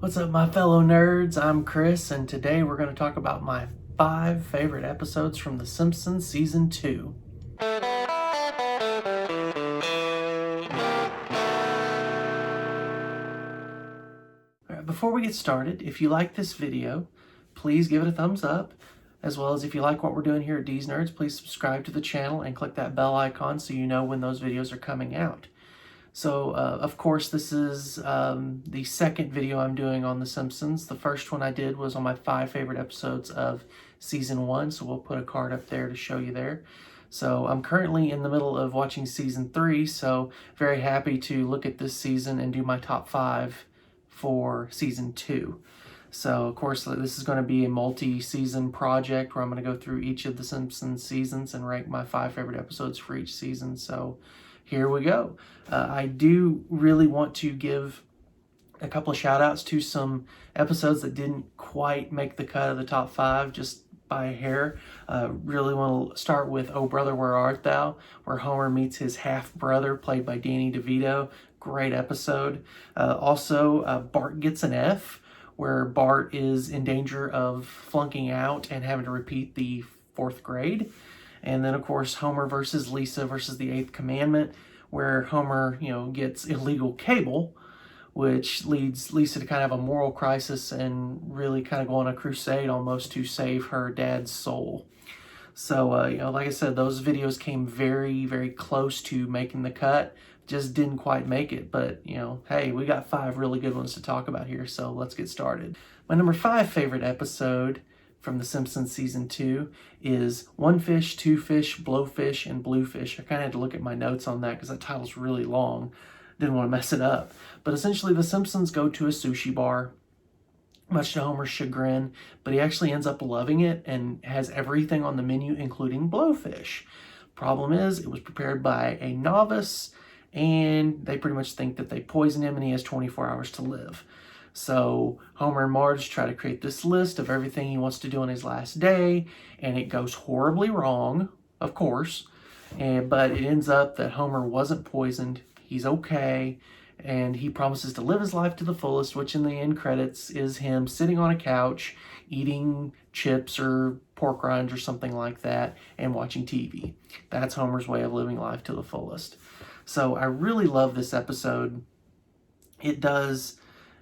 What's up, my fellow nerds? I'm Chris, and today we're going to talk about my 5 favorite episodes from The Simpsons Season 2. Alright, before we get started, if you like this video, please give it a thumbs up. As well as if you like what we're doing here at Dees Nerds, please subscribe to the channel and click that bell icon so you know when those videos are coming out. So, of course, this is the second video I'm doing on The Simpsons. The first one I did was on my 5 favorite episodes of Season 1, so we'll put a card up there to show you there. So I'm currently in the middle of watching Season 3, so very happy to look at this season and do my top 5 for Season 2. So, of course, this is going to be a multi-season project where I'm going to go through each of the Simpsons seasons and rank my 5 favorite episodes for each season. So here we go. I do really want to give a couple of shout outs to some episodes that didn't quite make the cut of the top 5 just by a hair. Really want to start with Oh Brother, Where Art Thou, where Homer meets his half-brother played by Danny DeVito. Great episode. Also, Bart Gets an F, where Bart is in danger of flunking out and having to repeat the 4th grade. And then, of course, Homer versus Lisa versus the 8th Commandment, where Homer, gets illegal cable, which leads Lisa to kind of have a moral crisis and really kind of go on a crusade almost to save her dad's soul. So, like I said, those videos came very, very close to making the cut. Just didn't quite make it, but, hey, we got 5 really good ones to talk about here, so let's get started. My number 5 favorite episode from The Simpsons Season 2 is One Fish, Two Fish, Blowfish, and Bluefish. I kind of had to look at my notes on that because that title's really long. Didn't want to mess it up. But essentially, the Simpsons go to a sushi bar, much to Homer's chagrin, but he actually ends up loving it and has everything on the menu, including blowfish. Problem is, it was prepared by a novice, and they pretty much think that they poisoned him and he has 24 hours to live. So Homer and Marge try to create this list of everything he wants to do on his last day, and it goes horribly wrong, of course. But it ends up that Homer wasn't poisoned, he's okay, and he promises to live his life to the fullest, which in the end credits is him sitting on a couch, eating chips or pork rinds or something like that, and watching TV. That's Homer's way of living life to the fullest. So I really love this episode. It does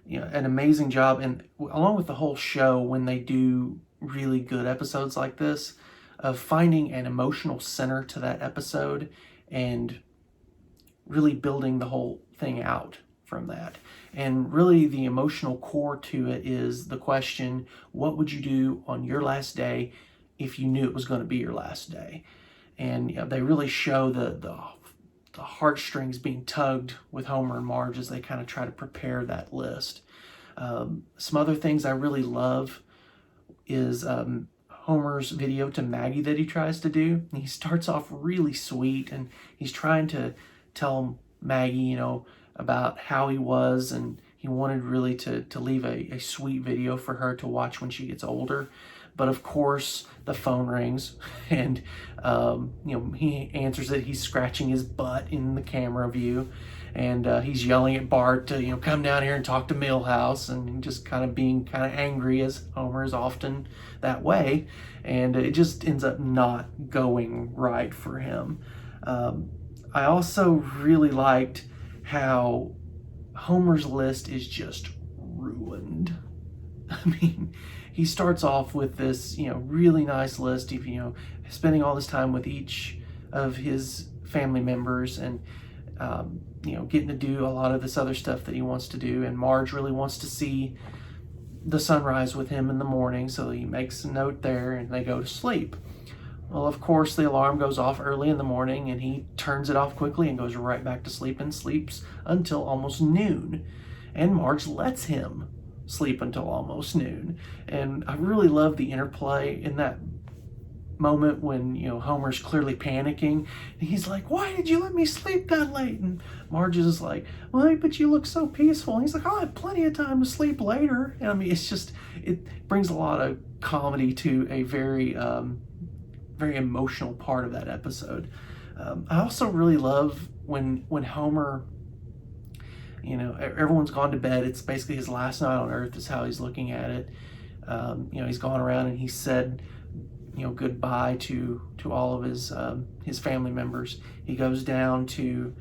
an amazing job, and along with the whole show, when they do really good episodes like this, of finding an emotional center to that episode and really building the whole thing out from that. And really the emotional core to it is the question, what would you do on your last day if you knew it was going to be your last day? And they really show the heartstrings being tugged with Homer and Marge as they kind of try to prepare that list. Some other things I really love is Homer's video to Maggie that he tries to do. And he starts off really sweet, and he's trying to tell Maggie, about how he was, and he wanted really to leave a sweet video for her to watch when she gets older. But of course, the phone rings, and he answers it. He's scratching his butt in the camera view, and he's yelling at Bart to come down here and talk to Milhouse, and just kind of being kind of angry, as Homer is often that way. And it just ends up not going right for him. I also really liked how Homer's list is just ruined. I mean, he starts off with this, really nice list of, spending all this time with each of his family members and, getting to do a lot of this other stuff that he wants to do. And Marge really wants to see the sunrise with him in the morning, so he makes a note there and they go to sleep. Well, of course, the alarm goes off early in the morning, and he turns it off quickly and goes right back to sleep and sleeps until almost noon. And Marge lets him sleep until almost noon. And I really love the interplay in that moment when, Homer's clearly panicking. And he's like, why did you let me sleep that late? And Marge is like, well, but you look so peaceful. And he's like, I'll have plenty of time to sleep later. And I mean, it brings a lot of comedy to a very emotional part of that episode. I also really love when Homer everyone's gone to bed. It's basically his last night on Earth is how he's looking at it. He's gone around and he said, goodbye to all of his family members. He goes down to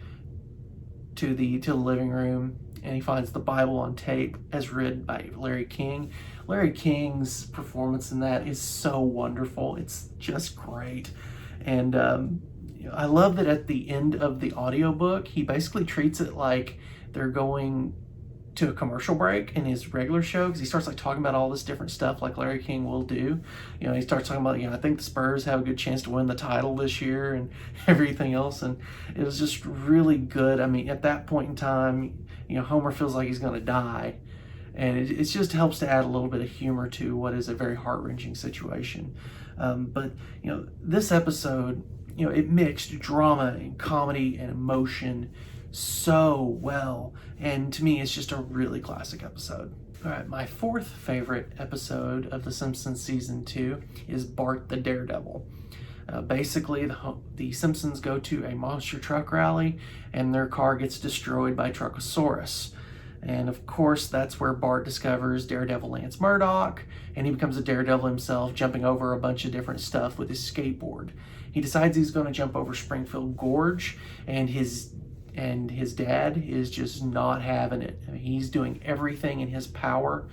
the living room and he finds the Bible on tape as read by Larry King. Larry King's performance in that is so wonderful. It's just great. And I love that at the end of the audiobook, he basically treats it like they're going to a commercial break in his regular show, because he starts like talking about all this different stuff like Larry King will do. He starts talking about, I think the Spurs have a good chance to win the title this year and everything else. And it was just really good. I mean, at that point in time, Homer feels like he's going to die. And it just helps to add a little bit of humor to what is a very heart-wrenching situation. But this episode, it mixed drama and comedy and emotion so well, and to me it's just a really classic episode. All right, my fourth favorite episode of The Simpsons season 2 is Bart the Daredevil. Basically, the Simpsons go to a monster truck rally and their car gets destroyed by Truckosaurus. And of course, that's where Bart discovers Daredevil Lance Murdoch, and he becomes a daredevil himself, jumping over a bunch of different stuff with his skateboard. He decides he's going to jump over Springfield Gorge, and his dad is just not having it. I mean, he's doing everything in his power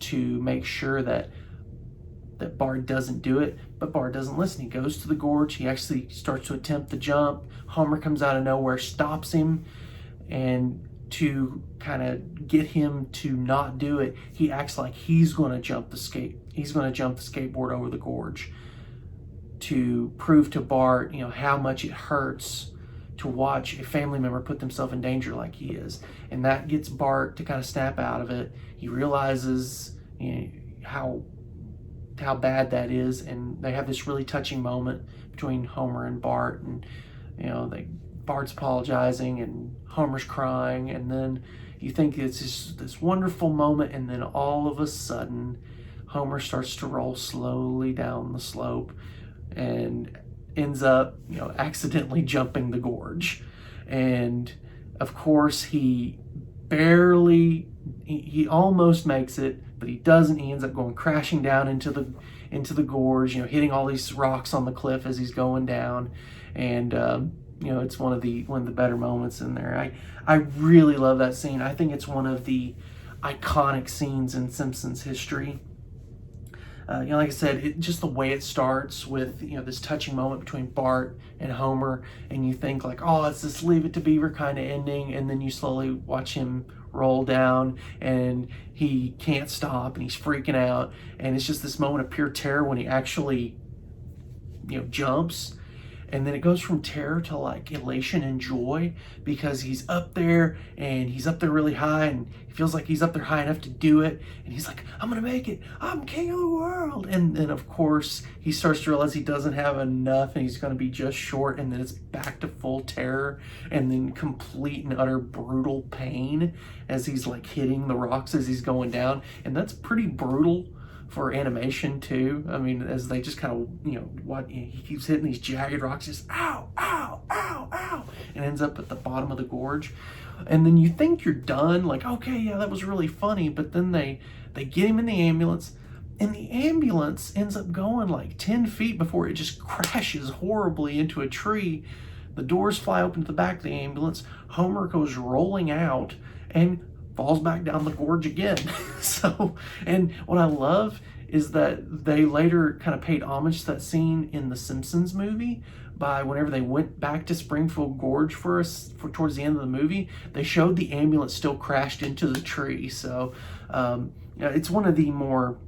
to make sure that Bart doesn't do it, but Bart doesn't listen. He goes to the gorge. He actually starts to attempt the jump. Homer comes out of nowhere, stops him, and to kind of get him to not do it, he acts like he's going to jump the skateboard over the gorge to prove to Bart, how much it hurts to watch a family member put themselves in danger like he is. And that gets Bart to kind of snap out of it. He realizes how bad that is, and they have this really touching moment between Homer and Bart, and Bart's apologizing and Homer's crying, and then you think it's just this wonderful moment, and then all of a sudden Homer starts to roll slowly down the slope and ends up accidentally jumping the gorge. And of course he almost makes it, but he doesn't. He ends up going crashing down into the gorge, hitting all these rocks on the cliff as he's going down. And it's one of the better moments in there. I really love that scene. I think it's one of the iconic scenes in Simpsons history. Like I said, just the way it starts with this touching moment between Bart and Homer, and you think like, oh, it's this Leave It to Beaver kind of ending, and then you slowly watch him roll down and he can't stop and he's freaking out, and it's just this moment of pure terror when he actually jumps. And then it goes from terror to like elation and joy, because he's up there and he's up there really high, and he feels like he's up there high enough to do it. And he's like, I'm gonna make it. I'm king of the world. And then of course he starts to realize he doesn't have enough and he's gonna be just short. And then it's back to full terror and then complete and utter brutal pain as he's like hitting the rocks as he's going down. And that's pretty brutal for animation too. I mean, as they just kind of, he keeps hitting these jagged rocks, just ow, ow, ow, ow, and ends up at the bottom of the gorge. And then you think you're done, like, okay, yeah, that was really funny. But then they get him in the ambulance, and the ambulance ends up going like 10 feet before it just crashes horribly into a tree. The doors fly open to the back of the ambulance. Homer goes rolling out and falls back down the gorge again. And what I love is that they later kind of paid homage to that scene in the Simpsons movie by whenever they went back to Springfield Gorge for towards the end of the movie, they showed the ambulance still crashed into the tree. So it's one of the more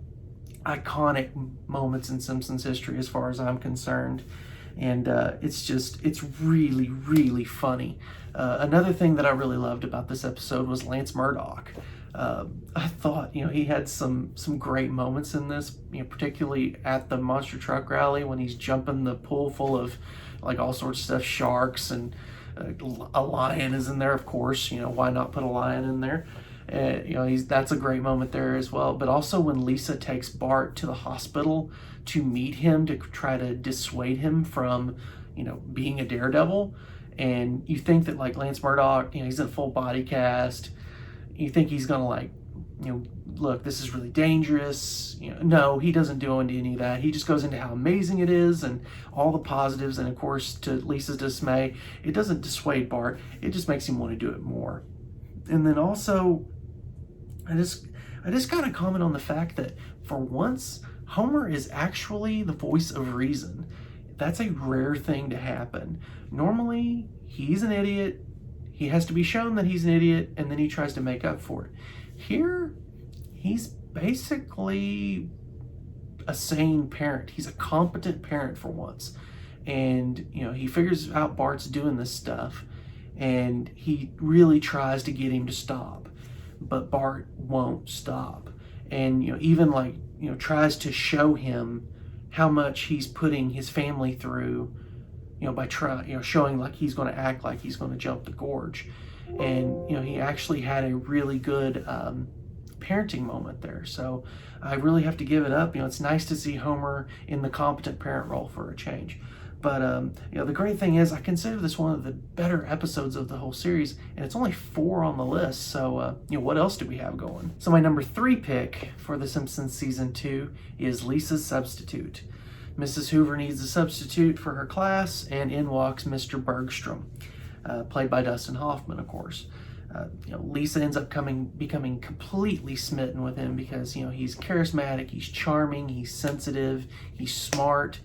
iconic moments in Simpsons history as far as I'm concerned. And it's really, really funny. Another thing that I really loved about this episode was Lance Murdoch. I thought, he had some great moments in this, particularly at the monster truck rally when he's jumping the pool full of like all sorts of stuff, sharks, and a lion is in there, of course. Why not put a lion in there? That's a great moment there as well. But also when Lisa takes Bart to the hospital to meet him to try to dissuade him from, being a daredevil. And you think that like Lance Murdoch, he's in a full body cast. you think he's gonna like, look, this is really dangerous. No, he doesn't do into any of that. He just goes into how amazing it is and all the positives. And of course, to Lisa's dismay, it doesn't dissuade Bart. It just makes him want to do it more. And then also, I just gotta comment on the fact that for once, Homer is actually the voice of reason. That's a rare thing to happen. Normally, he's an idiot. He has to be shown that he's an idiot, and then he tries to make up for it. Here, he's basically a sane parent. He's a competent parent for once. And, he figures out Bart's doing this stuff, and he really tries to get him to stop. But Bart won't stop. And, even tries to show him how much he's putting his family through, by showing like he's going to act like he's going to jump the gorge. And, he actually had a really good parenting moment there. So I really have to give it up. It's nice to see Homer in the competent parent role for a change. But, the great thing is I consider this one of the better episodes of the whole series, and it's only 4 on the list. So, what else do we have going? So my number 3 pick for The Simpsons Season 2 is Lisa's Substitute. Mrs. Hoover needs a substitute for her class, and in walks Mr. Bergstrom, played by Dustin Hoffman, of course. Lisa ends up becoming completely smitten with him because, he's charismatic, he's charming, he's sensitive, he's smart.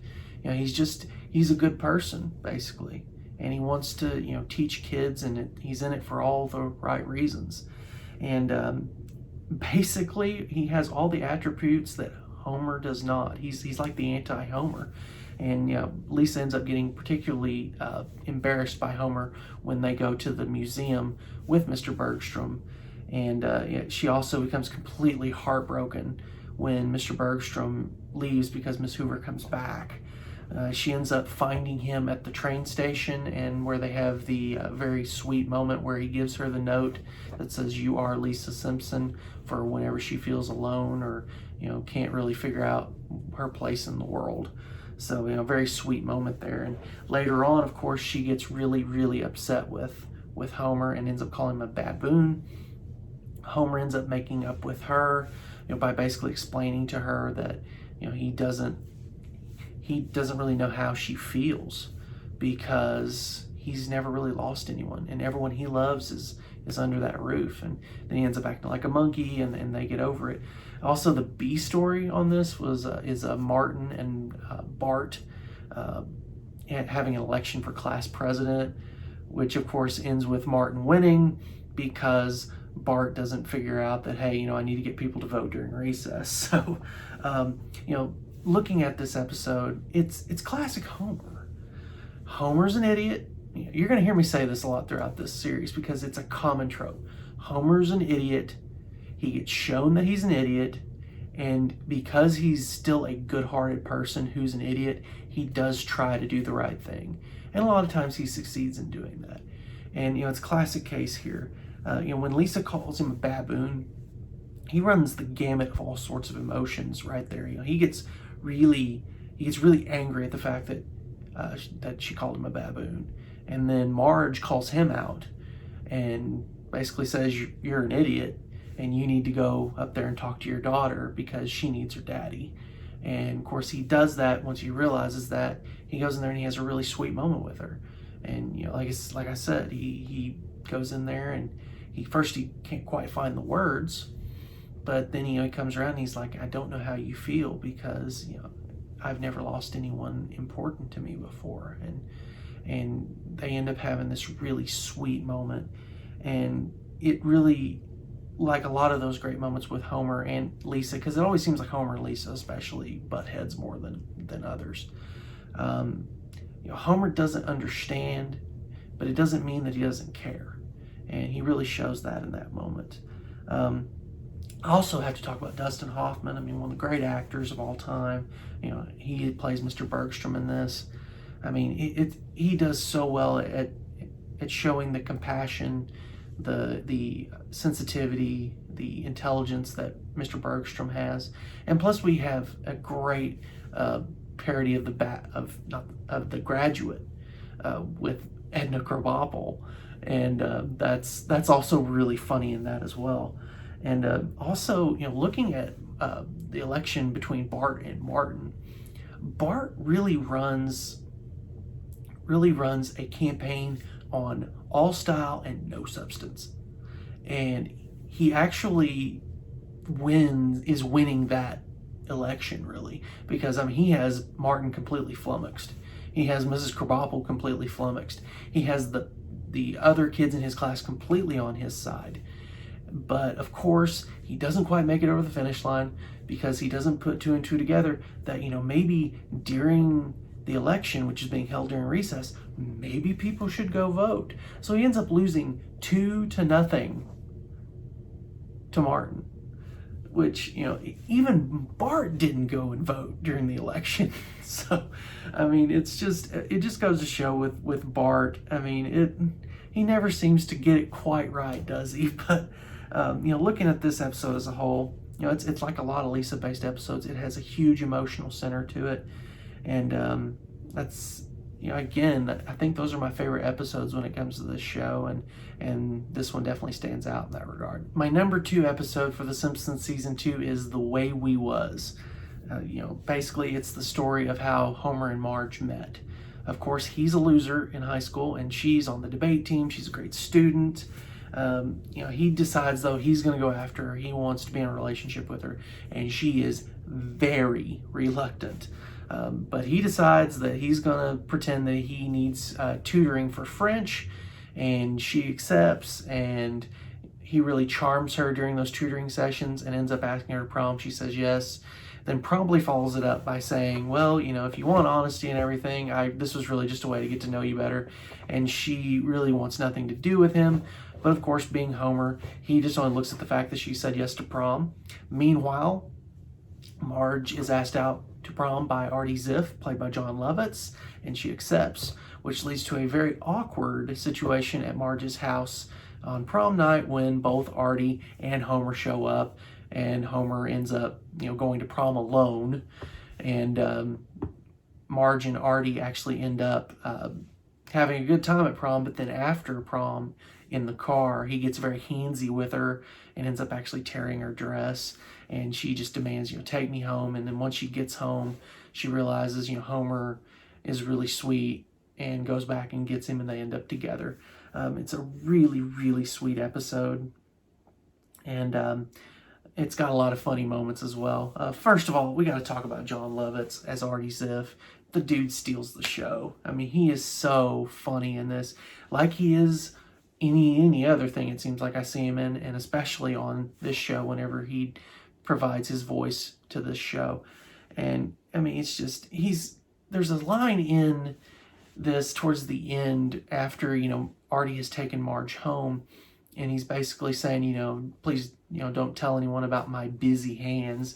He's a good person, basically. And he wants to, teach kids, and he's in it for all the right reasons. And basically, he has all the attributes that Homer does not. He's like the anti-Homer. And Lisa ends up getting particularly embarrassed by Homer when they go to the museum with Mr. Bergstrom. And she also becomes completely heartbroken when Mr. Bergstrom leaves because Miss Hoover comes back. She ends up finding him at the train station, and where they have the very sweet moment where he gives her the note that says, "You are Lisa Simpson," for whenever she feels alone or, can't really figure out her place in the world. So, very sweet moment there. And later on, of course, she gets really, really upset with Homer and ends up calling him a baboon. Homer ends up making up with her, by basically explaining to her that, he doesn't really know how she feels because he's never really lost anyone, and everyone he loves is under that roof. And then he ends up acting like a monkey, and they get over it. Also, the B story on this is Martin and Bart having an election for class president, which of course ends with Martin winning because Bart doesn't figure out that, hey, I need to get people to vote during recess. So, looking at this episode, it's classic Homer. Homer's an idiot. You're going to hear me say this a lot throughout this series because it's a common trope. Homer's an idiot. He gets shown that he's an idiot, and because he's still a good-hearted person who's an idiot, he does try to do the right thing. And a lot of times he succeeds in doing that. And, it's a classic case here. When Lisa calls him a baboon, he runs the gamut of all sorts of emotions right there. He gets really angry at the fact that she called him a baboon. And then Marge calls him out and basically says, "You're an idiot, and you need to go up there and talk to your daughter because she needs her daddy." And of course he does that once he realizes that. He goes in there and he has a really sweet moment with her. And like I said, he goes in there and he can't quite find the words, but then he comes around and he's like, "I don't know how you feel because I've never lost anyone important to me before." And they end up having this really sweet moment. And it really, like a lot of those great moments with Homer and Lisa, because it always seems like Homer and Lisa especially butt heads more than others. Homer doesn't understand, but it doesn't mean that he doesn't care. And he really shows that in that moment. I also have to talk about Dustin Hoffman. I mean, one of the great actors of all time. He plays Mr. Bergstrom in this. I mean, he does so well at showing the compassion, the sensitivity, the intelligence that Mr. Bergstrom has. And plus, we have a great parody of the Graduate with Edna Krabappel. and that's also really funny in that as well. And also, looking at the election between Bart and Martin, Bart really runs a campaign on all style and no substance, and he actually is winning that election, really, because he has Martin completely flummoxed. He has Mrs. Krabappel completely flummoxed. He has the other kids in his class completely on his side. But of course, he doesn't quite make it over the finish line because he doesn't put two and two together that, maybe during the election, which is being held during recess, maybe people should go vote. So he ends up losing 2-0 to Martin, which, even Bart didn't go and vote during the election. So, it just goes to show with Bart. He never seems to get it quite right, does he? But, looking at this episode as a whole, it's like a lot of Lisa-based episodes. It has a huge emotional center to it. And that's, again, I think those are my favorite episodes when it comes to this show, and this one definitely stands out in that regard. My number 2 episode for The Simpsons Season 2 is The Way We Was. Basically it's the story of how Homer and Marge met. Of course, he's a loser in high school, and she's on the debate team. She's a great student. He decides, though, he's going to go after her. He wants to be in a relationship with her, and she is very reluctant. But he decides that he's going to pretend that he needs tutoring for French, and she accepts, and he really charms her during those tutoring sessions and ends up asking her to prom. She says yes, then promptly follows it up by saying, well, if you want honesty and everything, this was really just a way to get to know you better. And she really wants nothing to do with him. But of course, being Homer, he just only looks at the fact that she said yes to prom. Meanwhile, Marge is asked out to prom by Artie Ziff, played by John Lovitz, and she accepts, which leads to a very awkward situation at Marge's house on prom night when both Artie and Homer show up, and Homer ends up, going to prom alone, and Marge and Artie actually end up having a good time at prom, but then after prom in the car, he gets very handsy with her and ends up actually tearing her dress, and she just demands, take me home. And then once she gets home, she realizes, Homer is really sweet, and goes back and gets him, and they end up together. It's a really, really sweet episode, and it's got a lot of funny moments as well. First of all, we got to talk about John Lovitz as Artie Ziff. The dude steals the show. He is so funny in this, like he is any other thing it seems like I see him in, and especially on this show whenever he provides his voice to this show. And it's just, there's a line in this towards the end after, Artie has taken Marge home, and he's basically saying, please, don't tell anyone about my busy hands.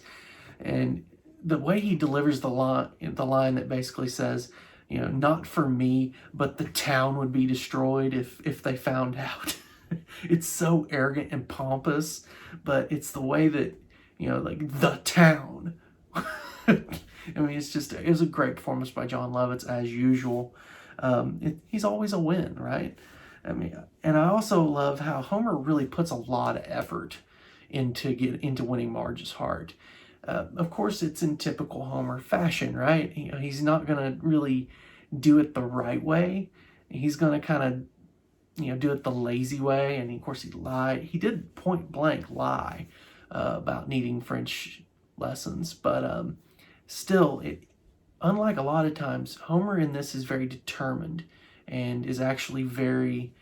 And the way he delivers the line that basically says, not for me, but the town would be destroyed if they found out. It's so arrogant and pompous, but it's the way that, like, the town. It was a great performance by John Lovitz as usual. He's always a win, right? And I also love how Homer really puts a lot of effort into winning Marge's heart. Of course, it's in typical Homer fashion, right? He's not going to really do it the right way. He's going to kind of, do it the lazy way. And of course, he lied. He did point blank lie about needing French lessons. But still, unlike a lot of times, Homer in this is very determined and is actually very,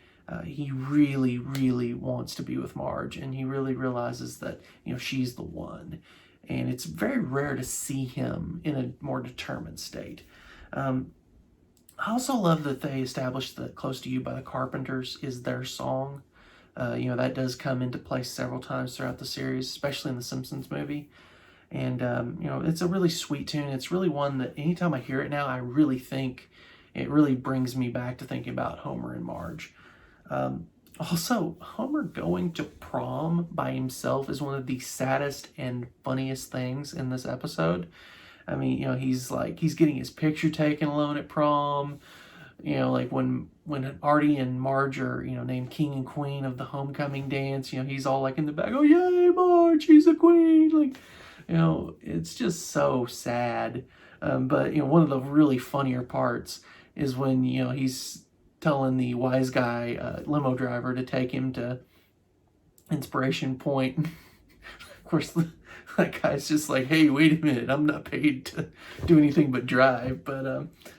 he really, really wants to be with Marge. And he really realizes that, she's the one. And it's very rare to see him in a more determined state. I also love that they established that Close to You by the Carpenters is their song. That does come into play several times throughout the series, especially in the Simpsons movie. And, it's a really sweet tune. It's really one that anytime I hear it now, I really think it really brings me back to thinking about Homer and Marge. Also, Homer going to prom by himself is one of the saddest and funniest things in this episode. He's getting his picture taken alone at prom. You know, like when Artie and Marge are, you know, named king and queen of the homecoming dance, you know, he's all like in the back, oh yay, Marge, she's a queen. Like, you know, it's just so sad. But, you know, one of the really funnier parts is when, you know, he's telling the wise guy limo driver to take him to Inspiration Point. Of course, that guy's just like, hey, wait a minute, I'm not paid to do anything but drive. But,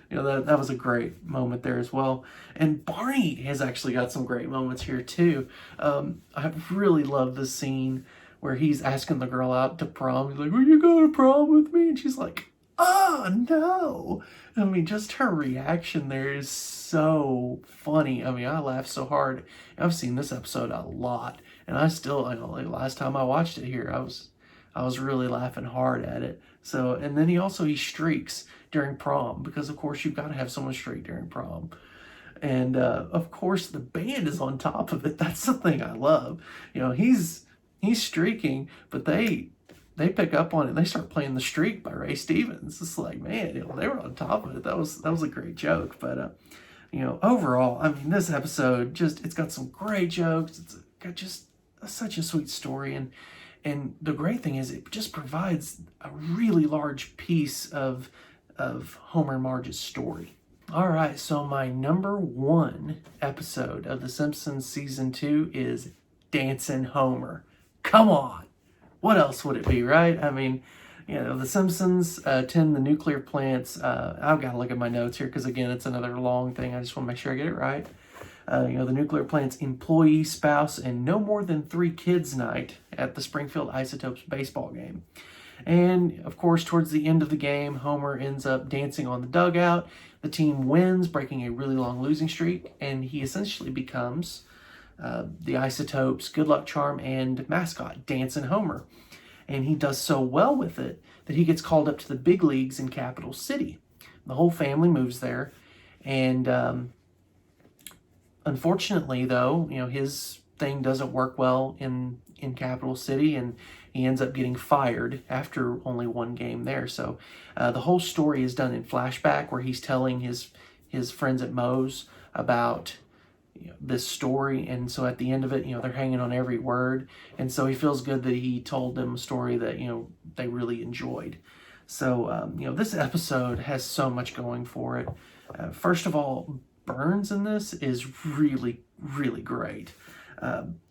you know, that was a great moment there as well. And Barney has actually got some great moments here, too. I really love the scene where he's asking the girl out to prom. He's like, will you go to prom with me? And she's like, oh, no. I mean, just her reaction there is so funny. I mean, I laughed so hard. I've seen this episode a lot. And I still, I know, like last time I watched it here, I was really laughing hard at it. So, and then he streaks during prom, because of course you've got to have someone streak during prom. And of course the band is on top of it. That's the thing I love. You know, he's streaking, but they pick up on it. They start playing The Streak by Ray Stevens. It's like, man, you know, they were on top of it. That was a great joke. But you know, overall, I mean, this episode it's got some great jokes. It's got just such a sweet story, and the great thing is it just provides a really large piece of Homer and Marge's story. All right, so my number 1 episode of The Simpsons Season 2 is Dancing Homer. Come on! What else would it be, right? I mean, you know, The Simpsons tend the nuclear plants. I've got to look at my notes here because, again, it's another long thing. I just want to make sure I get it right. You know, the nuclear plant's employee, spouse, and no more than 3 kids night at the Springfield Isotopes baseball game. And, of course, towards the end of the game, Homer ends up dancing on the dugout. The team wins, breaking a really long losing streak, and he essentially becomes the Isotopes' good luck charm and mascot, Dancing Homer. And he does so well with it that he gets called up to the big leagues in Capital City. The whole family moves there, and unfortunately, though, you know, his thing doesn't work well in Capital City, and he ends up getting fired after only 1 game there. So the whole story is done in flashback, where he's telling his friends at Moe's about, you know, this story. And so at the end of it, you know, they're hanging on every word, and so he feels good that he told them a story that, you know, they really enjoyed. So you know, this episode has so much going for it. First of all, Burns in this is really, really great.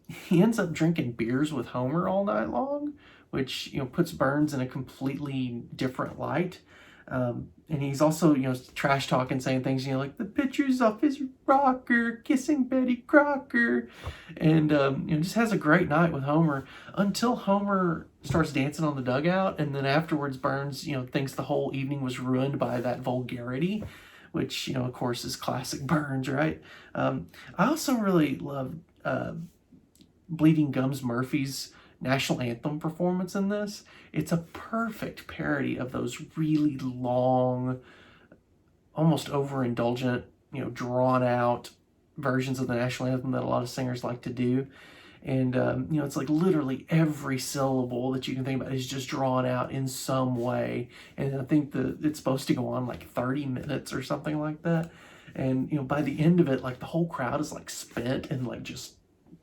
He ends up drinking beers with Homer all night long, which, you know, puts Burns in a completely different light. And he's also, you know, trash talking, saying things, you know, like the pictures off his rocker, kissing Betty Crocker, and you know, just has a great night with Homer until Homer starts dancing on the dugout, and then afterwards Burns, you know, thinks the whole evening was ruined by that vulgarity, which, you know, of course is classic Burns, right? I also really love Bleeding Gums Murphy's national anthem performance in this. It's a perfect parody of those really long, almost overindulgent, you know, drawn out versions of the national anthem that a lot of singers like to do. And, you know, it's like literally every syllable that you can think about is just drawn out in some way. And I think that it's supposed to go on like 30 minutes or something like that. And, you know, by the end of it, like the whole crowd is like spent and like just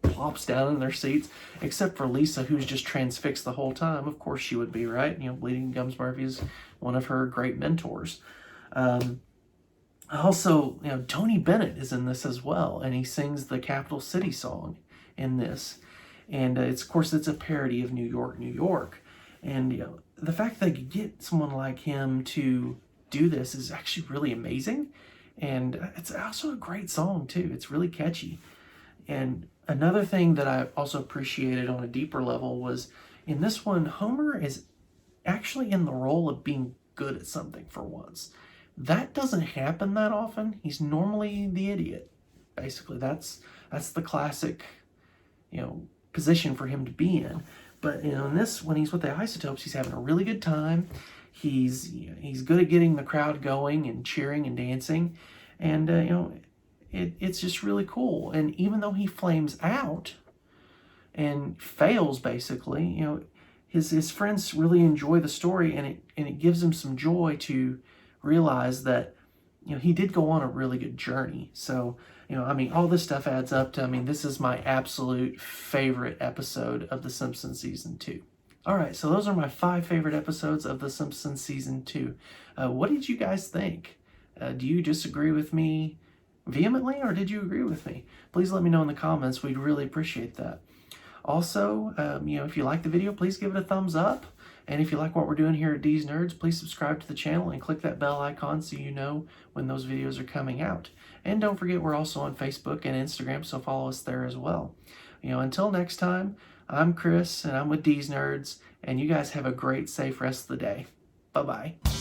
plops down in their seats, except for Lisa, who's just transfixed the whole time. Of course she would be, right? You know, Bleeding Gums Murphy is one of her great mentors. Also, you know, Tony Bennett is in this as well, and he sings the Capital City song in this. And it's, of course, it's a parody of New York, New York. And, you know, the fact that you get someone like him to do this is actually really amazing. And it's also a great song, too. It's really catchy. And another thing that I also appreciated on a deeper level was in this one, Homer is actually in the role of being good at something for once. That doesn't happen that often. He's normally the idiot. Basically, that's the classic, you know, position for him to be in. But, you know, in this, when he's with the Isotopes, he's having a really good time. He's good at getting the crowd going and cheering and dancing, and you know, it's just really cool. And even though he flames out and fails, basically, you know, his friends really enjoy the story, and it gives him some joy to realize that, he did go on a really good journey. So, I mean, all this stuff adds up to, I mean, this is my absolute favorite episode of The Simpsons Season 2. All right, so those are my 5 favorite episodes of The Simpsons Season 2. What did you guys think? Do you disagree with me vehemently, or did you agree with me? Please let me know in the comments. We'd really appreciate that. Also, if you like the video, please give it a thumbs up. And if you like what we're doing here at Dees Nerds, please subscribe to the channel and click that bell icon so you know when those videos are coming out. And don't forget, we're also on Facebook and Instagram, so follow us there as well. Until next time, I'm Chris, and I'm with Dees Nerds, and you guys have a great, safe rest of the day. Bye-bye.